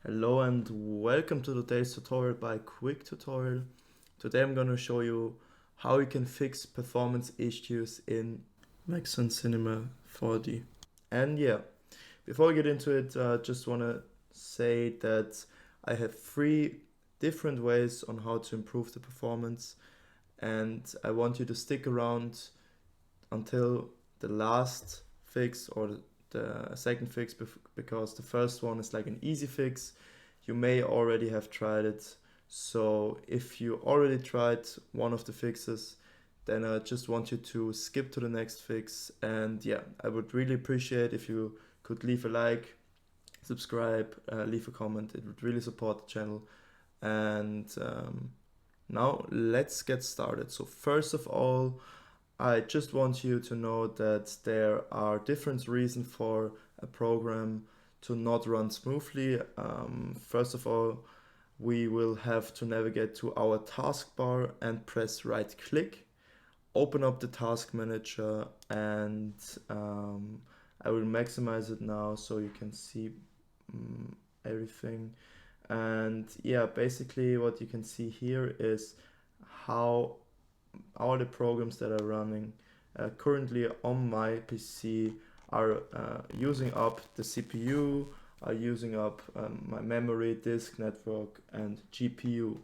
Hello and welcome to today's tutorial by Quick Tutorial. Today I'm going to show you how you can fix performance issues in Maxon Cinema 4D. And yeah, before I get into it, I just want to say that I have 3 different ways on how to improve the performance, and I want you to stick around until the last fix or the second fix, because the first one is like an easy fix. You may already have tried it. So if you already tried one of the fixes, then I just want you to skip to the next fix. And yeah, I would really appreciate if you could leave a like, subscribe, leave a comment. It would really support the channel. And now let's get started. So first of all, I just want you to know that there are different reasons for a program to not run smoothly. First of all, we will have to navigate to our taskbar and press right click, open up the task manager, and I will maximize it now so you can see everything. And yeah, basically what you can see here is how all the programs that are running currently on my PC are using up the CPU, are using up my memory, disk network, and GPU.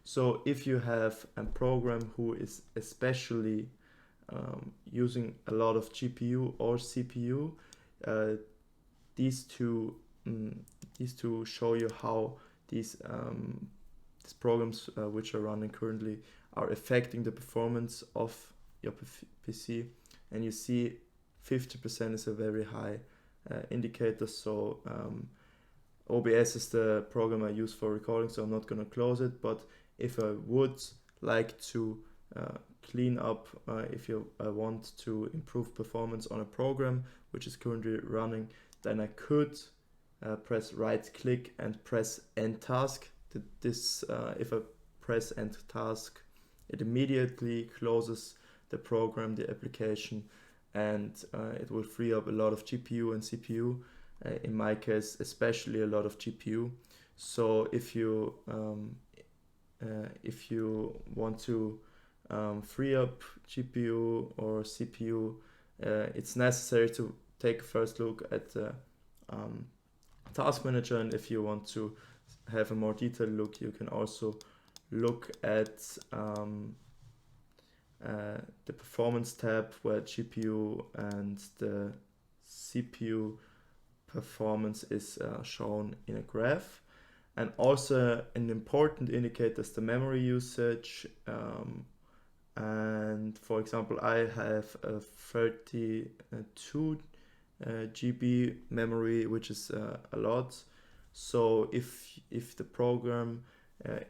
So if you have a program who is especially using a lot of GPU or CPU, uh, these two show you how these programs which are running currently are affecting the performance of your PC. And you see 50% is a very high indicator. So OBS is the program I use for recording, so I'm not going to close it. But if I would like to clean up, if I want to improve performance on a program which is currently running, then I could press right click and press end task. If I press end task, it immediately closes the program, the application, and it will free up a lot of GPU and CPU. In my case, especially a lot of GPU. So if you want to free up GPU or CPU, it's necessary to take a first look at the task manager. And if you want to have a more detailed look, you can also look at the performance tab, where GPU and the CPU performance is shown in a graph. And also an important indicator is the memory usage. And for example, I have a 32 GB memory, which is a lot. So if the program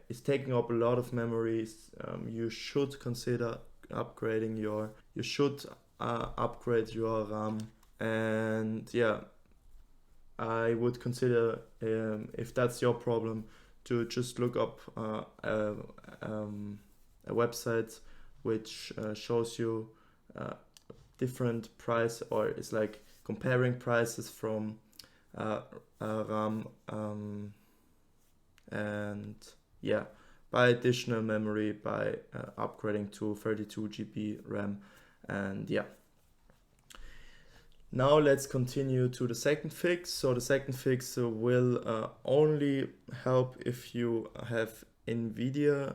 is taking up a lot of memories, you should consider upgrading upgrade your RAM. And yeah, I would consider, if that's your problem, to just look up a website which shows you different price, or it's like comparing prices from RAM and yeah, buy additional memory by upgrading to 32 GB RAM. And yeah, now let's continue to the second fix. So the second fix will only help if you have Nvidia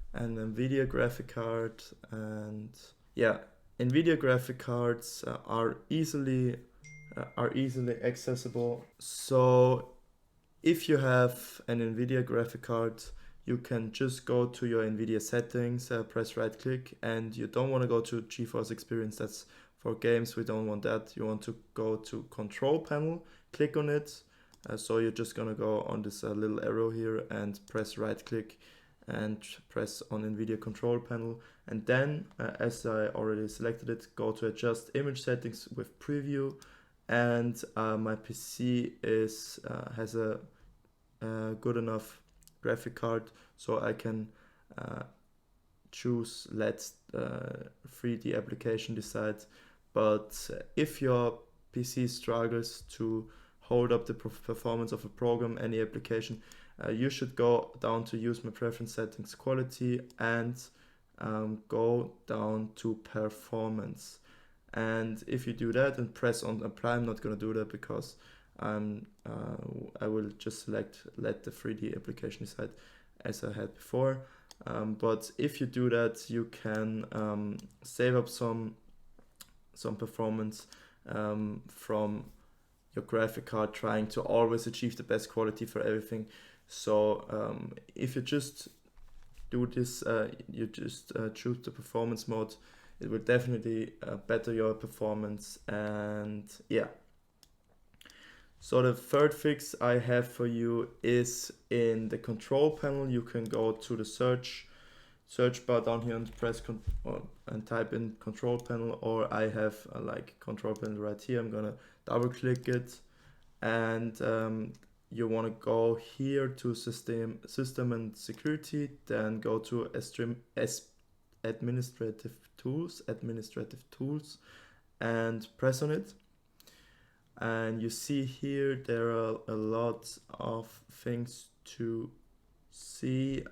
graphic card. And yeah, Nvidia graphic cards are easily accessible. So if you have an Nvidia graphic card, you can just go to your Nvidia settings, press right click, and you don't want to go to GeForce Experience. That's for games. We don't want that. You want to go to control panel, click on it. So you're just gonna go on this little arrow here and press right click and press on Nvidia control panel. And then, as I already selected it, go to adjust image settings with preview. And my PC has a good enough graphic card, so I can choose let 3D application decide. But if your PC struggles to hold up the performance of a program, any application, you should go down to use my preference settings quality and go down to performance. And if you do that and press on apply, I'm not going to do that because I will just let the 3D application decide as I had before. But if you do that, you can save up some performance from your graphic card, trying to always achieve the best quality for everything. So if you just do this, you just choose the performance mode, it will definitely better your performance. And yeah, so the third fix I have for you is in the control panel. You can go to the search bar down here and press and type in control panel, or I have like control panel right here. I'm gonna double click it, and you want to go here to system and security, then go to administrative tools and press on it. And you see here there are a lot of things to see,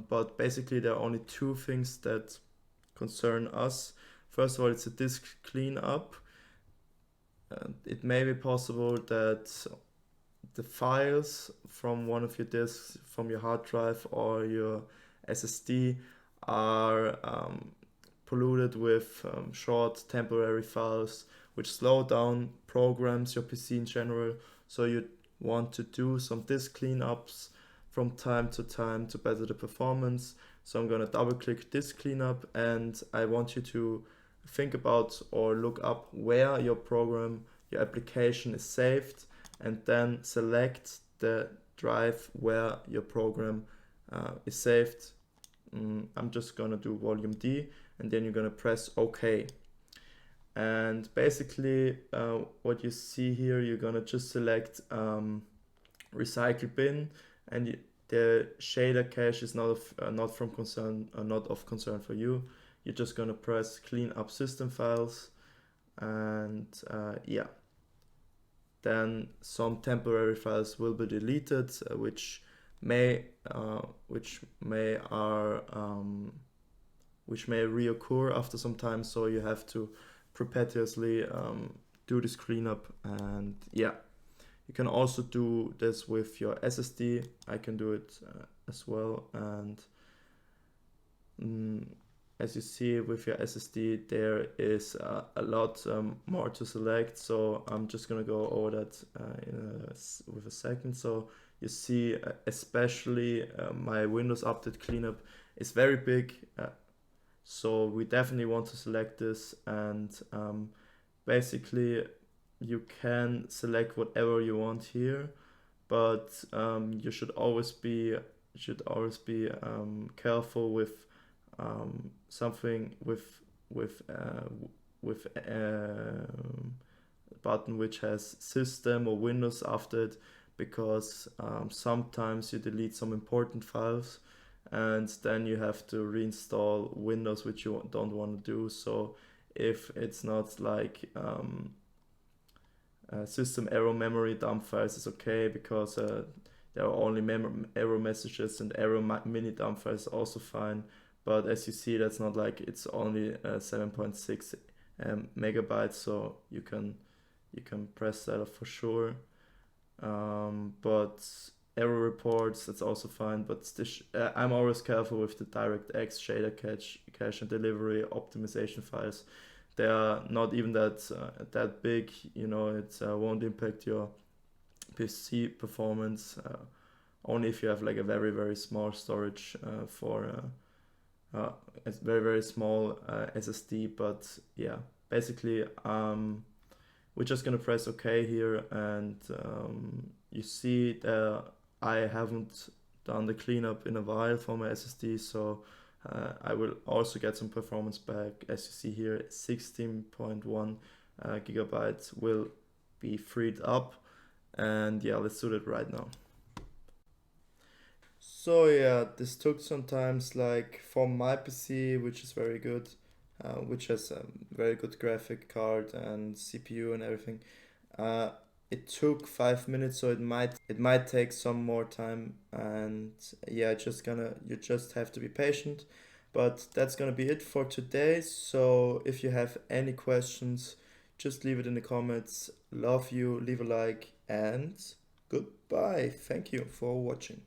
but basically there are only two things that concern us. First of all, it's a disk cleanup. It may be possible that the files from one of your disks, from your hard drive or your SSD, are polluted with short temporary files which slow down programs, your PC in general. So you want to do some disk cleanups from time to time to better the performance. So I'm going to double click disk cleanup, and I want you to think about or look up where your program, your application is saved, and then select the drive where your program is saved. I'm just gonna do volume D, and then you're gonna press OK. And basically what you see here, you're gonna just select recycle bin, and the shader cache is not of concern for you. You're just gonna press clean up system files, and yeah, then some temporary files will be deleted, which may reoccur after some time. So you have to perpetuously do this cleanup. And yeah, you can also do this with your SSD. I can do it as well. And as you see with your SSD, there is a lot more to select. So I'm just gonna go over that with a second. So you see, especially my Windows Update cleanup is very big. So we definitely want to select this, and basically you can select whatever you want here, but you should always be careful with something with a button which has system or Windows after it, because sometimes you delete some important files and then you have to reinstall Windows, which you don't want to do. So if it's not like system error memory dump files is okay, because there are only error messages, and error mini dump files also fine. But as you see, that's not like, it's only 7.6 megabytes, so you can press that off for sure. But error reports, that's also fine. But I'm always careful with the DirectX shader cache and delivery optimization files. They are not even that big, you know. It won't impact your PC performance, only if you have like a very, very small storage for a very, very small SSD. But yeah, basically we're just gonna press OK here, and you see that I haven't done the cleanup in a while for my SSD, so I will also get some performance back. As you see here, 16.1 gigabytes will be freed up, and yeah, let's do that right now. So yeah, this took some time. Like for my PC, which is very good, which has a very good graphic card and CPU and everything, it took 5 minutes, so it might take some more time, and yeah, you just have to be patient. But that's gonna be it for today. So if you have any questions, just leave it in the comments. Love you, leave a like, and goodbye. Thank you for watching.